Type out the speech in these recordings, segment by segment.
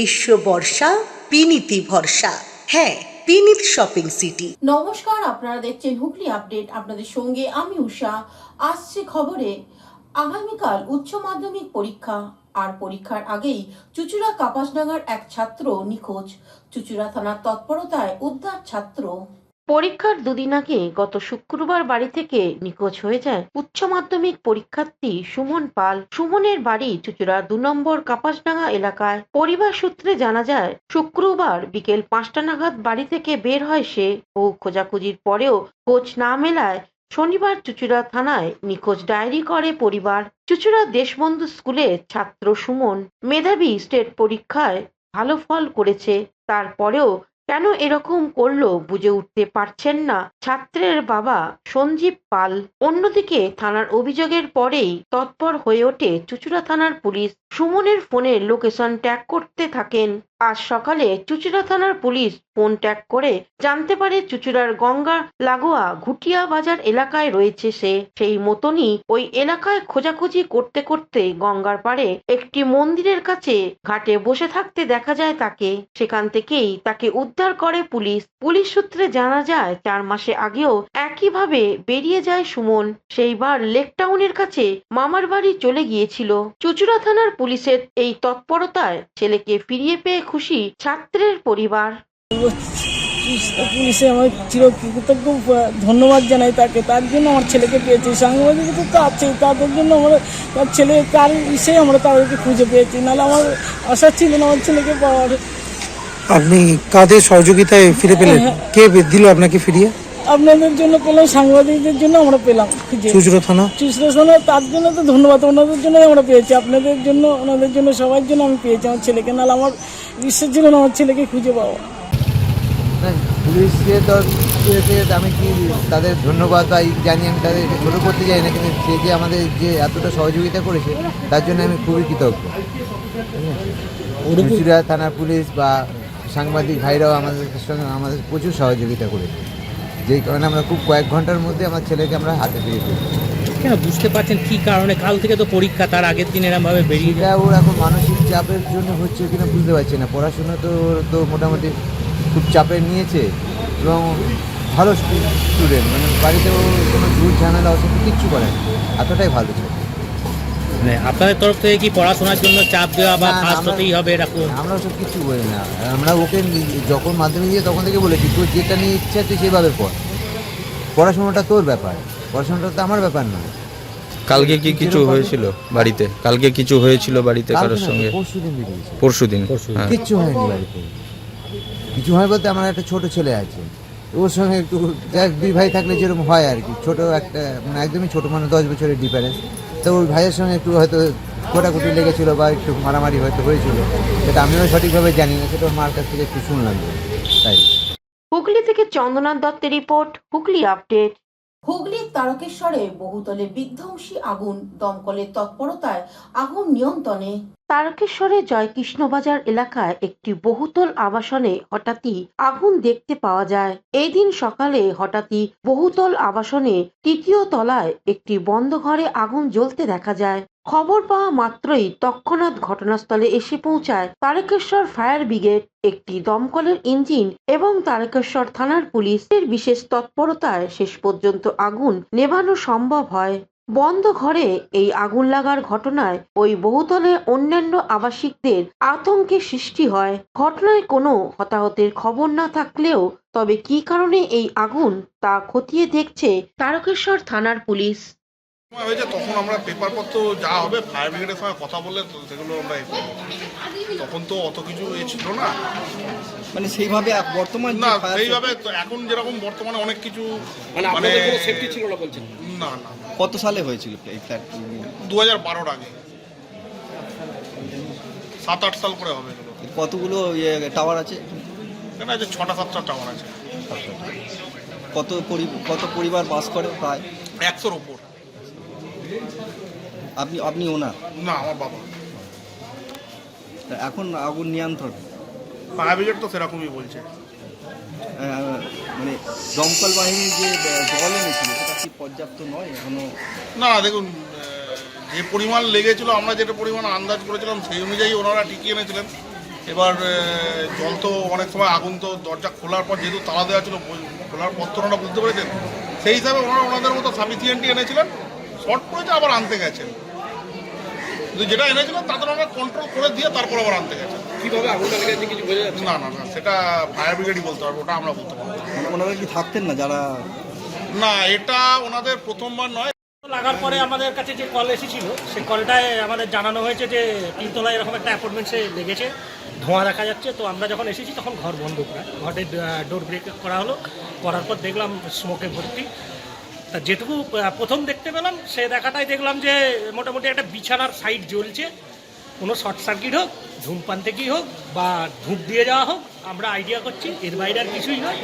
গ্রীষ্ম বর্ষা বিনীতি ভরসা। হ্যাঁ, বিনীত শপিং সিটি। নমস্কার, আপনারা দেখছেন হুগলি আপডেট। আপনাদের সঙ্গে আমি উষা। আসছে খবরে, আগামীকাল উচ্চ মাধ্যমিক পরীক্ষা, আর পরীক্ষার আগেই চুঁচুড়া কাপাসডাঙ্গার এক ছাত্র নিখোঁজ। চুঁচুড়া থানার তৎপরতায় উদ্ধার ছাত্র। পরীক্ষার দুদিন আগে গত শুক্রবার বাড়ি থেকে নিখোঁজ হয়ে যায় উচ্চ মাধ্যমিক পরীক্ষার্থী সুমন পাল। সুমনের বাড়ি চুঁচুড়া 2 নম্বর কাপাসডাঙ্গা এলাকায়। পরিবার সূত্রে জানা যায়, শুক্রবার বিকেল 5টা নাগাদ বাড়ি থেকে বের হয় সে। বহু খোঁজাখুঁজির পরেও খোঁজ না মেলায় শনিবার চুঁচুড়া থানায় নিখোঁজ ডায়েরি করে পরিবার। চুঁচুড়া দেশবন্ধু স্কুলের ছাত্র সুমন মেধাবী, স্টেট পরীক্ষায় ভালো ফল করেছে। তারপরেও কেন এরকম করলো বুঝে উঠতে পারছেন না ছাত্রের বাবা সঞ্জীব পাল। অন্যদিকে থানার অভিযোগের পরেই তৎপর হয়ে ওঠে চুঁচুড়া থানার পুলিশ। সুমনের ফোনের লোকেশন ট্র্যাক করতে থাকেন। আজ সকালে চুঁচুড়া থানার পুলিশ ফোন ট্র্যাক করে জানতে পারে চুঁচুড়ার গঙ্গা লাগোয়া ঘুটিয়া বাজার এলাকায় রয়েছে সে। সেই মতনই ওই এলাকায় খোঁজাখুঁজি করতে করতে গঙ্গার পাড়ে একটি মন্দিরের কাছে ঘাটে বসে থাকতে দেখা যায় তাকে। সেখান থেকেই তাকে উদ্ধার করে পুলিশ। পুলিশ সূত্রে জানা যায়, 4 মাসে আগেও একইভাবে বেরিয়ে যায় সুমন। সেইবার লেক টাউনের কাছে মামার বাড়ি চলে গিয়েছিল। চুঁচুড়া থানার পুলিশের এই তৎপরতায় ছেলেকে ফিরিয়ে পেয়ে খুশি ছাত্রের পরিবার। পুলিশে আমার চিরকৃতজ্ঞ ধন্যবাদ জানাই তাকে। তার জন্য আমার ছেলেকে পেয়েছি। সাংবাদিকতা তো আছেই, তাদের জন্য আমরা তার ছেলে কার ইসেই আমরা তাদেরকে খুঁজে পেয়েছি, নাহলে আমার আশা ছিল না আমার ছেলেকে পাওয়ার। আপনি কাদের সহযোগিতায় ফিরে পেলেন? কে দিল আপনাকে ফিরিয়ে? আপনাদের জন্য পেলাম, সাংবাদিকদের জন্য আমরা পেলাম খুঁজে। চুঁচুড়া থানা তার জন্য তো ধন্যবাদ, ওনাদের জন্যই আমরা পেয়েছি। আপনাদের জন্য, ওনাদের জন্য, সবার জন্য আমি পেয়েছি আমার ছেলেকে, নাহলে আমার বিশ্বাস ছিল না আমার ছেলেকে খুঁজে পাওয়া। পুলিশকে তো আমি কি তাদের ধন্যবাদ বা জানি, আমি তাদেরকে ছোটো করতে চাই না, কিন্তু সে যে আমাদের যে এতটা সহযোগিতা করেছে তার জন্য আমি খুবই কৃতজ্ঞ। চুঁচুড়া থানার পুলিশ বা সাংবাদিক ভাইরাও আমাদের সঙ্গে আমাদের প্রচুর সহযোগিতা করেছে, যেই কারণে আমরা খুব কয়েক ঘন্টার মধ্যে আমার ছেলেকে আমরা হাতে ফিরে পেয়েছি। কেন বুঝতে পারছেন কি কারণে? কাল থেকে তো পরীক্ষা, তার আগের দিন এরমভাবে বেরিয়ে যায়। ওর এখন মানসিক চাপের জন্য হচ্ছে কিনা বুঝতে পারছি না। পড়াশোনা তো মোটামুটি খুব চাপের নিয়েছে এবং ভালো স্টুডেন্ট, মানে বাড়িতেও কোনো ঝুট ঝামেলা অসুবিধা কিচ্ছু করে না, এতটাই ভালো ছিল। মানে আপনাদের তরফ থেকে কি পড়াশোনার জন্য চাপ দেওয়া বা ফার্স্ট হতেই হবে এরকম? আমরা সব কিছু বলি না। আমরা ওকে যখন মাধ্যমিক দিয়ে তখন থেকে বলেছি, তোর যেটা নিয়ে ইচ্ছা তুই সেভাবে পড়, পড়াশোনাটা তোর ব্যাপার, পড়াশোনাটা তো আমার ব্যাপার নয়। কালকে কি কিছু হয়েছিল বাড়িতে? কালকে কিছু হয়েছিল বাড়িতে কারোর সঙ্গে? পরশুদিন কিচ্ছু হয়নি বাড়িতে। কিছু হয় বলতে আমার একটা ছোট ছেলে আছে, ওর সঙ্গে একটু 2 ভাই থাকলে যেরকম হয় আর কি, ছোট একটা মানে একদমই ছোট, মানে 10 বছরের ডিফারেন্স। তো ওর ভাইয়ের সঙ্গে একটু হয়তো কোটাকুটি লেগেছিল বা একটু মারামারি হয়তো হয়েছিল, সেটা আমিও সঠিকভাবে জানি না, সেটা ওর মার কাছ থেকে একটু শুনলাম তাই। হুগলি থেকে চন্দ্রনাথ দত্তের রিপোর্ট, হুগলি আপডেট। হুগলির তারকেশ্বরে বহুতলে বিধ্বংসী আগুন, দমকলের তৎপরতায় আগুন নিয়ন্ত্রণে। তারকেশ্বরে জয়কৃষ্ণবাজার এলাকায় একটি বহুতল আবাসনে হঠাৎই আগুন দেখতে পাওয়া যায়। এই দিন সকালে হঠাৎই বহুতল আবাসনে 3য় তলায় একটি বন্ধ ঘরে আগুন জ্বলতে দেখা যায়। খবর পাওয়া মাত্রই তৎক্ষণাৎ ঘটনাস্থলে এসে পৌঁছায় তারকেশ্বর ফায়ার ব্রিগেড, একটি দমকলের ইঞ্জিন এবং তারকেশ্বর থানার পুলিশের বিশেষ তৎপরতায় শেষ পর্যন্ত আগুন নেভানো সম্ভব হয়। বন্ধ ঘরে এই আগুন লাগার ঘটনায় ওই বহুতলে অন্যান্য আবাসিকদের আতঙ্কের সৃষ্টি হয়। ঘটনায় কোনো হতাহতের খবর না থাকলেও তবে কী কারণে এই আগুন তা খতিয়ে দেখছে তারকেশ্বর থানার পুলিশ। হয়েছে তখন আমরা পেপারপত্র যা হবে ফায়ার ব্রিগেডের সঙ্গে কথা বললে সেগুলো আমরা তখন তো অত কিছু ছিল না, মানে সেইভাবে বর্তমান না সেইভাবে এখন যেরকম বর্তমানে অনেক কিছু মানে সেফটি ছিল না বলছেন। না না। কত সালে হয়েছিল এই ফ্ল্যাট? 2012-র আগে, 7-8 সাল করে হবে। কতগুলো টাওয়ার আছে এখানে আছে? 6টা-7টা টাওয়ার আছে। কত পরিবার বাস করে? প্রায় 100-র উপর। আপনি ওনার? না, আমার বাবা। এখন আগুন নিয়ন্ত্রণ ফায়ার ব্রিগেড তো সেরকমই বলছে। মানে দমকল বাহিনী যে জল এনেছিল সেটা কি পর্যাপ্ত নয় এখনো? না দেখুন, যে পরিমাণ লেগেছিল আমরা যেটা পরিমাণ আন্দাজ করেছিলাম সেই অনুযায়ী ওনারা টিকিয়ে এনেছিলেন। এবার জল তো অনেক সময় আগুন তো দরজা খোলার পর যেহেতু তালা দেওয়া ছিল, খোলার পর তো ওনারা বুঝতে পেরেছেন, সেই হিসাবে ওনারা ওনাদের মতো সাফিসিয়েন্টই এনেছিলেন, শর্ট করেছে আবার আনতে গেছেন, কিন্তু যেটা এনেছিলেন তাদের ওনারা কন্ট্রোল করে দিয়ে তারপর আবার আনতে গেছেন। কিভাবে আগুনটা লেগেছে কিছু বোঝা যাচ্ছে? না না না, সেটা ফায়ার ব্রিগেডই বলতে পারবো, ওটা আমরা বলতে পারবো না। মানে ওনারা কি থাকতেন না যারা? না, এটা ওনাদের প্রথমবার নয়। লাগার পরে আমাদের কাছে যে কল এসেছিল সেই কলটায় আমাদের জানানো হয়েছে যে তিনতলায় এরকম একটা অ্যাপার্টমেন্টসে লেগেছে, ধোঁয়া দেখা যাচ্ছে। তো আমরা যখন এসেছি তখন ঘর বন্ধ করা, ঘরের ডোর ব্রেক করা হলো, করার পর দেখলাম স্মোকে ভর্তি। তা যেটুকু প্রথম দেখতে পেলাম সে দেখাটাই দেখলাম যে মোটামুটি একটা বিছানার সাইড জ্বলছে। কোনো শর্ট সার্কিট হোক, ধূমপান থেকেই হোক বা ধূপ দিয়ে যাওয়া হোক, আমরা আইডিয়া করছি, এর বাইরে আর কিছুই নয়।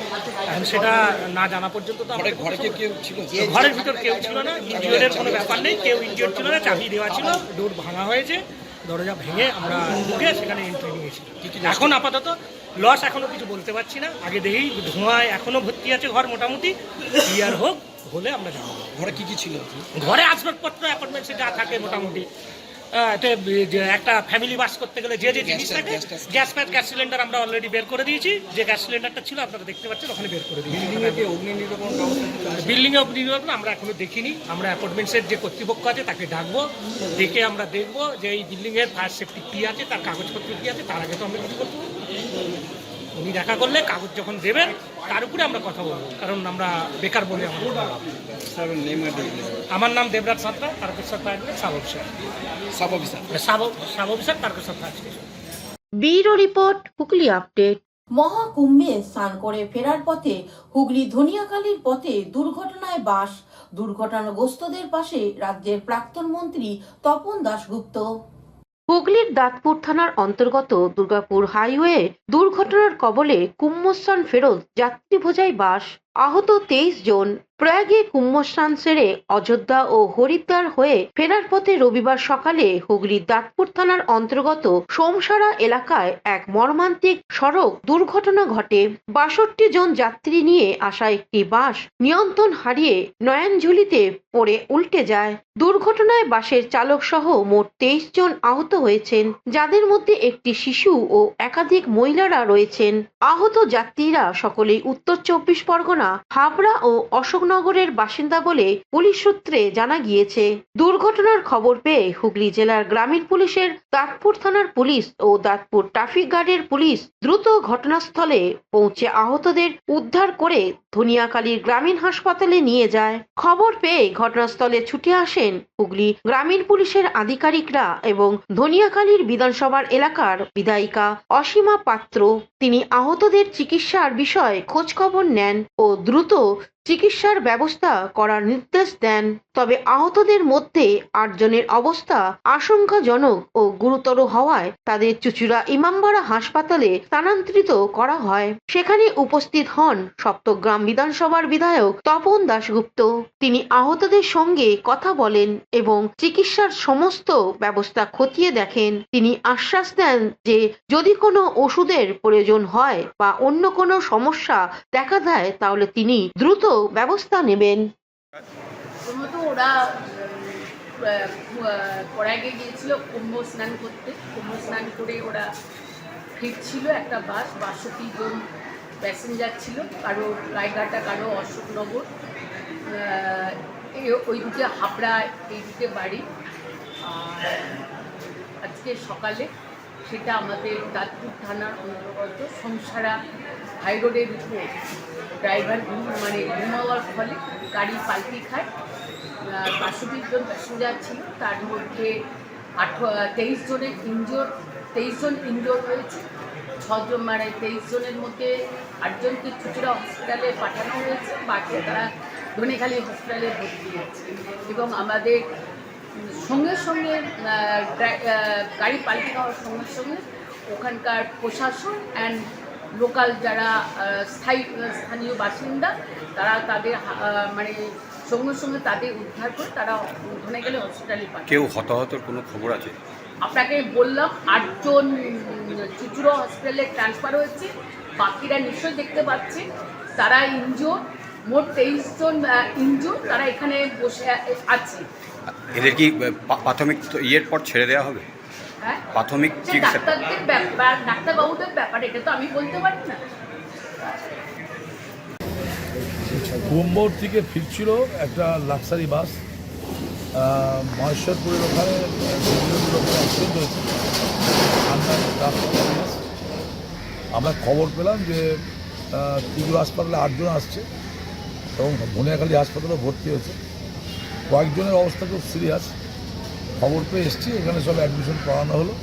এখন সেটা না জানা পর্যন্ত তো ঘরে কেউ ছিল? ঘরের ভিতর কেউ ছিল না, ইনজিওরের কোনো ব্যাপার নেই, কেউ ইনজিওর ছিল না, চাবি দেওয়া ছিল, ডোর ভাঙা হয়েছে, দরজা ভেঙে আমরা ঢুকে সেখানে এন্ট্রি নিয়েছি। এখন আপাতত লস এখনো কিছু বলতে পারছি না, আগে দেখেই ধোঁয়ায় এখনো ভর্তি আছে ঘর, মোটামুটি ক্লিয়ার হোক হলে আমরা জানাবো। ঘরে কি ছিল? ঘরে আসবাবপত্র অ্যাপার্টমেন্টসে যা থাকে মোটামুটি, একটা ফ্যামিলি বাস করতে গেলে যে যে জিনিস থাকে, গ্যাস সিলিন্ডার আমরা অলরেডি বের করে দিয়েছি, যে গ্যাস সিলিন্ডারটা ছিল আপনারা দেখতে পাচ্ছেন ওখানে বের করে দিয়েছি। বিল্ডিংয়ে অগ্নি নির্বাপন আমরা এখনো দেখিনি, আমরা অ্যাপার্টমেন্টসের যে কর্তৃপক্ষ আছে তাকে ডাকবো, ডেকে আমরা দেখবো যে এই বিল্ডিংয়ের ফায়ার সেফটি কী আছে, তার কাগজপত্র কী আছে, তার আগে তো আমরা কিছু করতে পারবো। উনি দেখা করলে কাগজ যখন দেবেন তার উপরে আমরা কথা বলবো, কারণ আমরা বেকার বলে আমার নাম Debraj Santra, Tarakeswar fire brigade sub officer Tarakeswar fire station. Bureau report, Hooghly update. মহাকুম্ভে স্নান করে ফেরার পথে হুগলি ধনিয়াকালীর পথে দুর্ঘটনায় বাস, দুর্ঘটনাগ্রস্তদের পাশে রাজ্যের প্রাক্তন মন্ত্রী তপন দাশগুপ্ত। হুগলির দাঁতপুর থানার অন্তর্গত দুর্গাপুর হাইওয়ে দুর্ঘটনার কবলে কুম্ভস্নান ফেরত যাত্রী বোঝাই বাস, আহত 23 জন। প্রয়াগে কুম্ভস্নান সেরে অযোধ্যা ও হরিদ্বার হয়ে ফেরার পথে রবিবার সকালে হুগলির দাঁতপুর থানার অন্তর্গত সোমসারা এলাকায় এক মর্মান্তিক সড়ক দুর্ঘটনা ঘটে। 62 জন যাত্রী নিয়ে আসা একটি বাস নিয়ন্ত্রণ হারিয়ে নয়নঝুলিতে পড়ে উল্টে যায়। দুর্ঘটনায় বাসের চালক সহ মোট 23 জন আহত হয়েছেন, যাদের মধ্যে একটি শিশু ও একাধিক মহিলারা রয়েছেন। আহত যাত্রীরা সকলেই উত্তর 24 পরগনা, হাবড়া ও অশোকনগরের বাসিন্দা বলে পুলিশ সূত্রে জানা গিয়েছে। দুর্ঘটনার খবর পেয়ে হুগলি জেলার গ্রামীণ পুলিশের দাঁতপুর থানার পুলিশ ও দাঁতপুর ট্রাফিক গার্ডের পুলিশ দ্রুত ঘটনাস্থলে পৌঁছে আহতদের উদ্ধার করে ধনিয়াকালীর গ্রামীণ হাসপাতালে নিয়ে যায়। খবর পেয়ে ঘটনাস্থলে ছুটে আসেন হুগলি গ্রামীণ পুলিশের আধিকারিকরা এবং ধনিয়াকালীর বিধানসভার এলাকার বিধায়িকা অসীমা পাত্র। তিনি আহতদের চিকিৎসার বিষয়ে খোঁজখবর নেন ও দ্রুত চিকিৎসার ব্যবস্থা করার নির্দেশ দেন। তবে আহতদের মধ্যে 8 জনের অবস্থা আশঙ্কাজনক ও গুরুতর হওয়ায় তাদের চুঁচুড়া ইমামবাড়া হাসপাতালে স্থানান্তরিত করা হয়। সেখানে উপস্থিত হন সপ্তগ্রাম বিধানসভার বিধায়ক তপন দাশগুপ্ত। তিনি আহতদের সঙ্গে কথা বলেন এবং চিকিৎসার সমস্ত ব্যবস্থা খতিয়ে দেখেন। তিনি আশ্বাস দেন যে যদি কোনো ওষুধের প্রয়োজন হয় বা অন্য কোনো সমস্যা দেখা দেয় তাহলে তিনি দ্রুত ব্যবস্থা নেবেন। প্রথমত ওরা প্রয়াগে গিয়েছিল কুম্ভ স্নান করতে, কুম্ভ স্নান করে ওরা ফিরছিল একটা বাস, 62 জন প্যাসেঞ্জার ছিল, কারো রায়ঘাটা, কারো অশোকনগর, ওইদিকে হাবড়া, এইদিকে বাড়ি। আর আজকে সকালে সেটা আমাদের দাঁতপুর থানার অন্তর্গত সংসারা হাই রোডের উপর ড্রাইভার ঘুমাওয়ার ফলে গাড়ি পাল্টি খায়। 62 জন প্যাসেঞ্জার ছিল, তার মধ্যে 23 জন ইনজোর হয়েছে। 6 জন 23 জনের মধ্যে 8 জনকে চুঁচুড়া হসপিটালে পাঠানো হয়েছে, বাকি তারা ধনেখালি হসপিটালে ভর্তি হয়েছে। এবং আমাদের সঙ্গে সঙ্গে গাড়ি পাল্টি খাওয়ার সঙ্গে সঙ্গে ওখানকার প্রশাসন অ্যান্ড লোকাল যারা স্থানীয় বাসিন্দা তারা তাদের সঙ্গে সঙ্গে তাদের উদ্ধার করে তারা ধনেখালি হসপিটালে পাঠায়। কেউ হতাহতের কোনো খবর আছে? আপনাকে বললাম 8 জন চুঁচুড়া হসপিটালে ট্রান্সফার হয়েছে, বাকিরা নিশ্চয়ই দেখতে পাচ্ছেন তারা ইনজোর। মোট 23 জন ইনজোর, তারা এখানে বসে আছে। এদের কি প্রাথমিক ইয়ের পর ছেড়ে দেওয়া হবে? হ্যাঁ প্রাথমিক সে চিকিৎসা ডাক্তারদের ব্যাপার, ডাক্তারবাবুদের ব্যাপার, এটা তো আমি বলতে পারি না। কুম্ভর থেকে ফিরছিল একটা লাক্সারি বাস, মহেশ্বরপুরের ওখানে অ্যাক্সিডেন্ট হয়েছে। আমরা খবর পেলাম যে তিগুর হাসপাতালে 8 জন আসছে এবং ভুনিয়াখালী হাসপাতালে ভর্তি হয়েছে। কয়েকজনের অবস্থা খুব সিরিয়াস। খবর পেয়ে এসেছি, এখানে সব অ্যাডমিশন করানো হলো,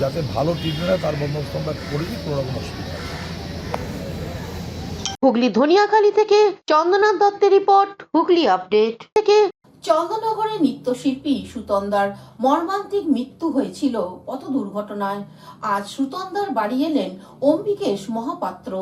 যাতে ভালো ট্রিটমেন্ট হয় তার বন্দোবস্ত আমরা করেছি, কোনো রকম অসুবিধা নেই। হুগলি ধনিয়াখালী থেকে চন্দ্রনাথ দত্তের রিপোর্ট, হুগলি আপডেট থেকে। চন্দননগরে নৃত্যশিল্পী সুতন্দার মর্মান্তিক মৃত্যু হয়েছিল পথ দুর্ঘটনায়। আজ সুতন্দার বাড়ি এলেন অম্বিকেশ মহাপাত্র।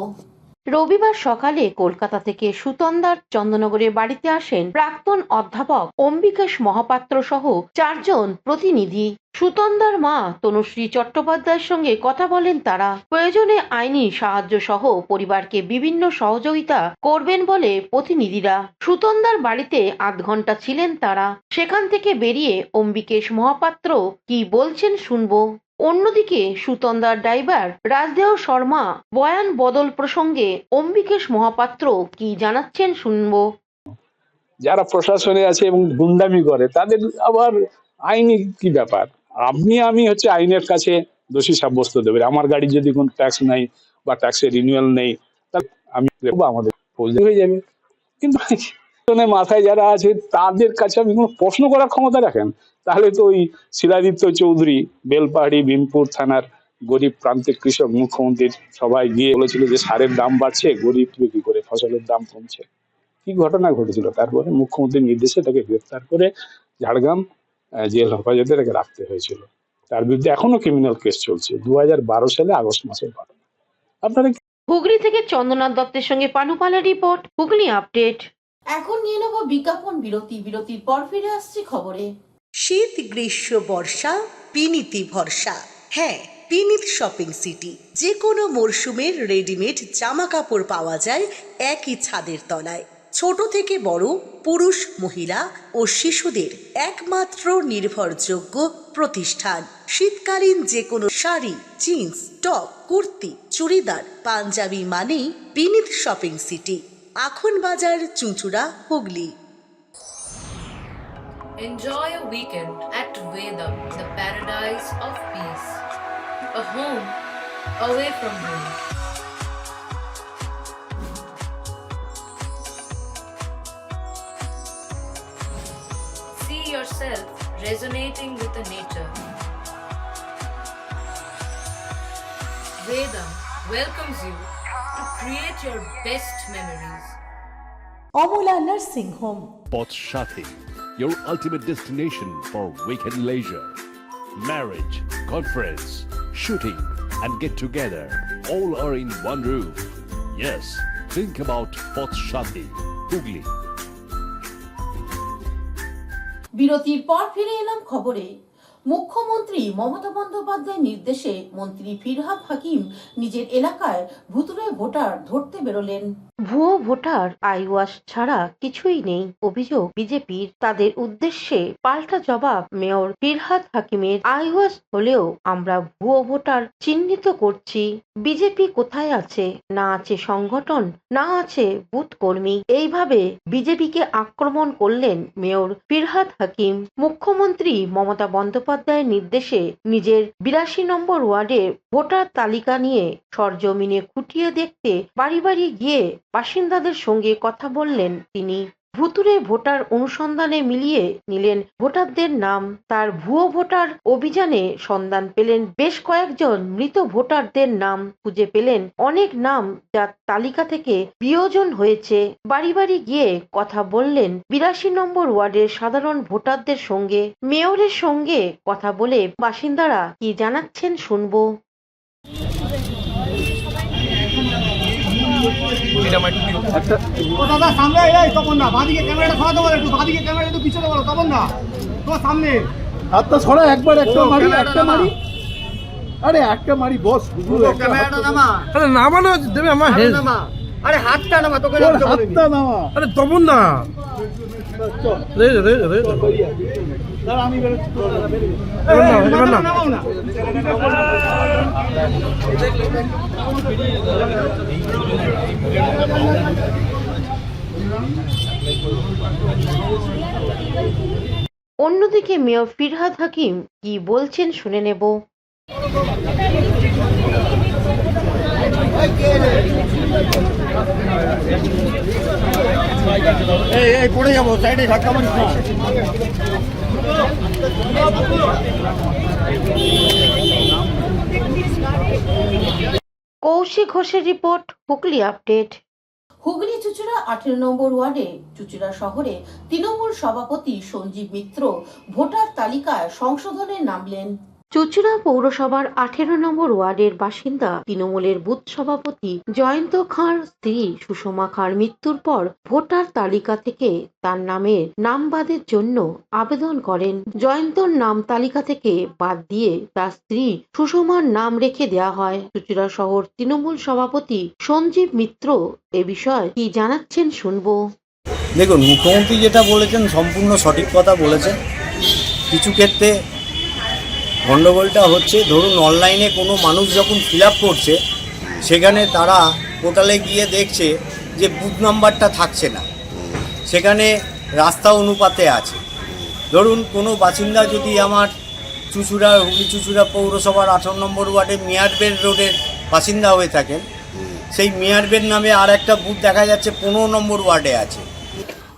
রবিবার সকালে কলকাতা থেকে সুতন্দার চন্দননগরের বাড়িতে আসেন প্রাক্তন অধ্যাপক অম্বিকেশ মহাপাত্র সহ 4 জন প্রতিনিধি। সুতন্দার মা তনুশ্রী চট্টোপাধ্যায়ের সঙ্গে কথা বলেন তারা। প্রয়োজনে আইনি সাহায্য সহ পরিবারকে বিভিন্ন সহযোগিতা করবেন বলে প্রতিনিধিরা। সুতন্দার বাড়িতে 8 ঘন্টা ছিলেন তারা। সেখান থেকে বেরিয়ে অম্বিকেশ মহাপাত্র কি বলছেন শুনবো। অন্যদিকে সুতন্দার ড্রাইভার রাজদেও শর্মা বয়ান বদল প্রসঙ্গে অম্বিকেশ মহাপাত্র কি জানাচ্ছেন শুনবো। যারা প্রশাসনে আছে এবং গুন্ডামি করে তাদের আবার আইনি কি ব্যাপার? আমি হচ্ছে আইনের কাছে দোষী সাব্যস্ত দেবে। আমার গাড়ি যদি কোনো ট্যাক্স নাই বা ট্যাক্সের রিনিউয়াল নেই, তাহলে আমি আমাদের ফৌজদারি হয়ে যাবে। কিন্তু মাথায় যারা আছে তাদের কাছে আপনি কোনো প্রশ্ন করার ক্ষমতা রাখেন, তাহলে তো ওই শিলাদিত্য চৌধুরী বেলপাহাড়ি বিনপুর থানার গরিব প্রান্তিক কৃষক মুখ্যমন্ত্রীর সবাই গিয়ে বলেছিল যে সারের দাম বাড়ছে, গরিব কি করে, ফসলের দাম কমছে। কি ঘটনা ঘটেছিল? তারপরে মুখ্যমন্ত্রীর নির্দেশে তাকে গ্রেফতার করে ঝাড়গ্রাম জেল হেফাজতে তাকে রাখতে হয়েছিল। তার বিরুদ্ধে এখনো ক্রিমিনাল কেস চলছে। 2012 সালে আগস্ট মাসের ঘটনা। আপনারা হুগলি থেকে চন্দ্রনাথ দত্তের সঙ্গে পানুপালের রিপোর্ট, হুগলি আপডেট। এখন নিয়ে নেব বিজ্ঞাপন বিরতি। বিরতির পর ফিরে আসছি খবরে। শীত, গ্রীষ্ম, বর্ষা, পিনিতি ভরসা। হ্যাঁ, পিনিত শপিং সিটি। যে কোনো মরশুমের রেডিমেড জামা কাপড় পাওয়া যায় একই ছাদের তলায়। ছোট থেকে বড়, পুরুষ, মহিলা ও শিশুদের একমাত্র নির্ভরযোগ্য প্রতিষ্ঠান। শীতকালীন যে কোনো শাড়ি, জিন্স, টপ, কুর্তি, চুড়িদার, পাঞ্জাবি মানেই পিনিত শপিং সিটি। আখন বাজার, চুঁচুড়া, Hooghly. Enjoy a weekend at Vedam, the paradise of peace. A home away from home. See yourself resonating with the nature. Vedam welcomes you to create your best memories. Amala nursing home. Potshati, your ultimate destination for weekend leisure. Marriage, conference, shooting, and get together all are in one roof. Yes, think about Potshati, Hugli. বিরতির পর ফিরে এলাম খবরে। মুখ্যমন্ত্রী মমতা বন্দ্যোপাধ্যায়ের নির্দেশে মন্ত্রী ফিরহাদ হাকিম নিজের এলাকায় ভুতুড়ে ভোটার ধরতে বেরোলেন। ভুয়ো ভোটার আইওয়াস ছাড়া কিছুই নেই অভিযোগ বিজেপির। তাদের উদ্দেশ্যে পাল্টা জবাব মেয়র ফিরহাদ হাকিমের। আইওয়াস হলেও আমরা ভুয়ো ভোটার চিহ্নিত করছি। বিজেপি কোথায় আছে? না আছে সংগঠন, না আছে বুথ কর্মী। এইভাবে বিজেপিকে আক্রমণ করলেন মেয়র ফিরহাদ হাকিম। মুখ্যমন্ত্রী মমতা বন্দ্যোপাধ্যায়ের নির্দেশে নিজের 82 নম্বর ওয়ার্ডের ভোটার তালিকা নিয়ে সরজমিনে খুঁটিয়ে দেখতে বাড়ি বাড়ি গিয়ে বাসিন্দাদের সঙ্গে কথা বললেন তিনি। ভুতুড়ে ভোটার অনুসন্ধানে মিলিয়ে নিলেন ভোটারদের নাম। তার ভুয়ো ভোটার অভিযানে সন্ধান পেলেন বেশ কয়েকজন মৃত ভোটারদের নাম। খুঁজে পেলেন অনেক নাম যার তালিকা থেকে বিয়োজন হয়েছে। বাড়ি বাড়ি গিয়ে কথা বললেন 82 নম্বর ওয়ার্ডের সাধারণ ভোটারদের সঙ্গে। মেয়রের সঙ্গে কথা বলে বাসিন্দারা কি জানাচ্ছেন শুনবো। দাদা সামনে তপন দা, বাঁদিকে ক্যামেরাটা সরাতে বলো, একটু বাঁদিকে ক্যামেরা একটু পিছনে বলো। তপন দা তোমার সামনে হাতটা সরা, একবার একটা মারি, একটা মারি, আরে একটা মারি বস। ক্যামেরাটা নামা, আরে নামানো দেবে আমার হেড নামা, আরে হাতটা নামা, তোকে হাতটা নামা, আরে তপন দা রে রে রে আমি বেরোচ্ছি নামাও না অন্যদিকে মেয়র ফিরহাদ হাকিম কি বলছেন শুনে নেব। এই পড়ে যাবো, সাইডে ধাক্কা মারিস না। কৌশিক ঘোষের রিপোর্ট, হুগলি আপডেট। হুগলি চুঁচুড়া 18 নম্বর ওয়ার্ডে চুঁচুড়া শহরে তৃণমূল সভাপতি সঞ্জীব মিত্র ভোটার তালিকায় সংশোধনে নামলেন। চুঁচুড়া পৌরসভার 18 নম্বর ওয়ার্ডের বাসিন্দা তৃণমূলের বুথ সভাপতি জয়ন্ত খাঁর স্ত্রী সুষমা খাঁর মৃত্যুর পর ভোটার তালিকা থেকে তার নামের নাম বাদের জন্য আবেদন করেন। জয়ন্তর নাম তালিকা থেকে বাদ দিয়ে তার স্ত্রী সুষমার নাম রেখে দেওয়া হয়। চুঁচুড়া শহর তৃণমূল সভাপতি সঞ্জীব মিত্র এ বিষয়ে কি জানাচ্ছেন শুনবো। দেখুন, মুখ্যমন্ত্রী যেটা বলেছেন সম্পূর্ণ সঠিক কথা বলেছেন। কিছু ক্ষেত্রে গণ্ডগোলটা হচ্ছে, ধরুন অনলাইনে কোনো মানুষ যখন ফিল আপ করছে সেখানে তারা পোর্টালে গিয়ে দেখছে যে বুথ নাম্বারটা থাকছে না, সেখানে রাস্তা অনুপাতে আছে। ধরুন কোনো বাসিন্দা যদি আমার হুগলি চুঁচুড়া পৌরসভার 18 নম্বর ওয়ার্ডে মিয়ারবের রোডের বাসিন্দা হয়ে থাকেন, সেই মিয়ারবের নামে আর একটা বুথ দেখা যাচ্ছে 15 নম্বর ওয়ার্ডে আছে।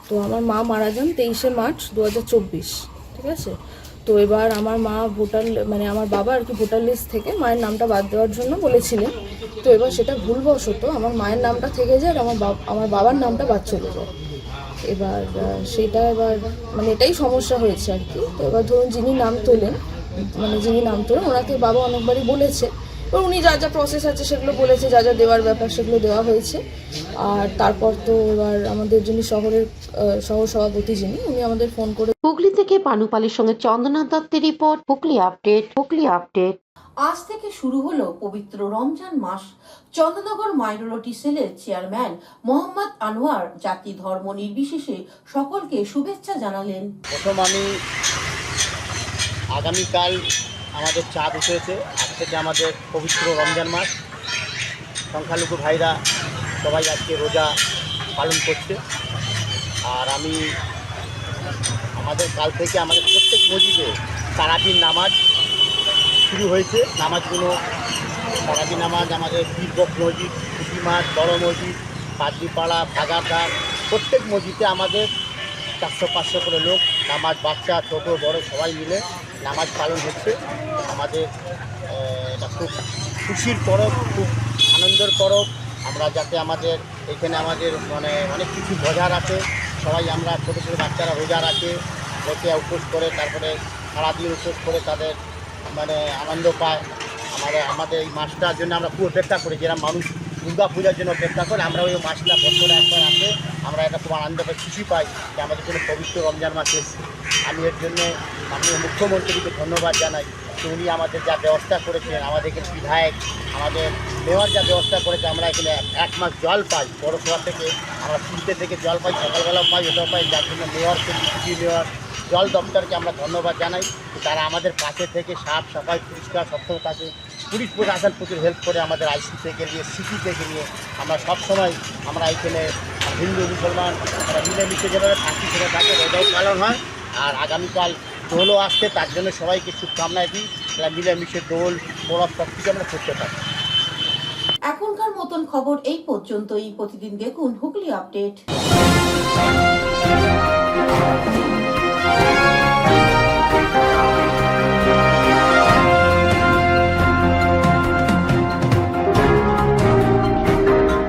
তো আমার মা মারা যান 23শে মার্চ 2024, ঠিক আছে। তো এবার আমার মা আমার বাবা আর কি ভোটার লিস্ট থেকে মায়ের নামটা বাদ দেওয়ার জন্য বলেছিলেন। তো এবার সেটা ভুলবশত আমার মায়ের নামটা থেকে যায় আর আমার বাবার নামটা বাদ চলে যায়। এবার সেটা এটাই সমস্যা হয়েছে আর কি। তো এবার ধরুন যিনি নাম তোলেন ওনাকে বাবা অনেকবারই বলেছে, এবার উনি যা যা প্রসেস আছে সেগুলো বলেছে, যা যা দেওয়ার ব্যাপার সেগুলো দেওয়া হয়েছে। আর তারপর তো এবার আমাদের যিনি শহরের সহ সভাপতি উনি আমাদের ফোন করে। হুগলি থেকে পানুপালের সঙ্গে চন্দ্রনাথ দত্তের রিপোর্ট, হুগলি আপডেট। আজ থেকে শুরু হলো পবিত্র রমজান মাস। চন্দ্রনগর মাইনরিটি সেলের চেয়ারম্যান মোহাম্মদ আনোয়ার জাতি ধর্ম নির্বিশেষে সকলকে শুভেচ্ছা জানালেন। প্রথম আমি আগামীকাল আমাদের চাঁদ উঠেছে, আজ থেকে আমাদের পবিত্র রমজান মাস। সংখ্যালঘু ভাইরা সবাই আজকে রোজা পালন করছে। আর আমি আমাদের কাল থেকে আমাদের প্রত্যেক মসজিদে তারাবির নামাজ শুরু হয়েছে। নামাজগুলো তারাবি নামাজ আমাদের বীরবক মসজিদ, কুটিমাঠ, বড় মসজিদ, পাদ্রিপাড়া, ভাগারদার প্রত্যেক মসজিদে আমাদের 400-500 করে লোক নামাজ, বাচ্চা ছোট বড় সবাই মিলে নামাজ পালন হচ্ছে। আমাদের এটা খুব খুশির পরব, খুব আনন্দের পরব। আমরা যাতে আমাদের এখানে আমাদের অনেক কিছু বজায় রাখে, সবাই আমরা ছোটো ছোটো বাচ্চারা রোজা রাখে, রেখে উপোস করে, তারপরে সারাদিন উপোস করে তাদের আনন্দ পায়। আমাদের এই মাসটার জন্য আমরা খুব অপেক্ষা করি, যেরকম মানুষ দুর্গা পূজার জন্য অপেক্ষা করে, আমরা ওই মাসটা বছরে একবার আসে, আমরা এটা খুব আনন্দ পাই, খুশি পাই যে আমাদের জন্য পবিত্র রমজান মাস এসেছে। আমি এর জন্য মাননীয় মুখ্যমন্ত্রীকে ধন্যবাদ জানাই যে উনি আমাদের যা ব্যবস্থা করেছেন, আমাদের এখানে বিধায়ক, আমাদের মেয়র যা ব্যবস্থা করেছে, আমরা এখানে 1 মাস জল পাই পৌরসভা থেকে, আমরা ফিল্টে থেকে জল পাই, সকালবেলাও পাই, এটাও পাই। যার জন্য মেয়রকে, ডিপুটি মেয়র, জল দপ্তরকে আমরা ধন্যবাদ জানাই। তারা আমাদের পাশে থেকে সাফ সাফাই পরিষ্কার সবসময় কাছে পুলিশ প্রশাসন প্রচুর হেল্প করে, আমাদের আইসি থেকে নিয়ে সিটি থেকে নিয়ে আমরা সবসময় আমরা এখানে হিন্দু মুসলমান আমরা মিলেমিশে যেভাবে থাকি সেটা তাকে রোজাও পালন হয়। আর আগামীকাল দোলও আসছে, তার জন্য সবাইকে শুভকামনায় দিই, মিলেমিশে দোল পরব সব কিছু আমরা করতে পারি। এখনকার মতন খবর এই পর্যন্তই। প্রতিদিন দেখুন হুগলি আপডেট।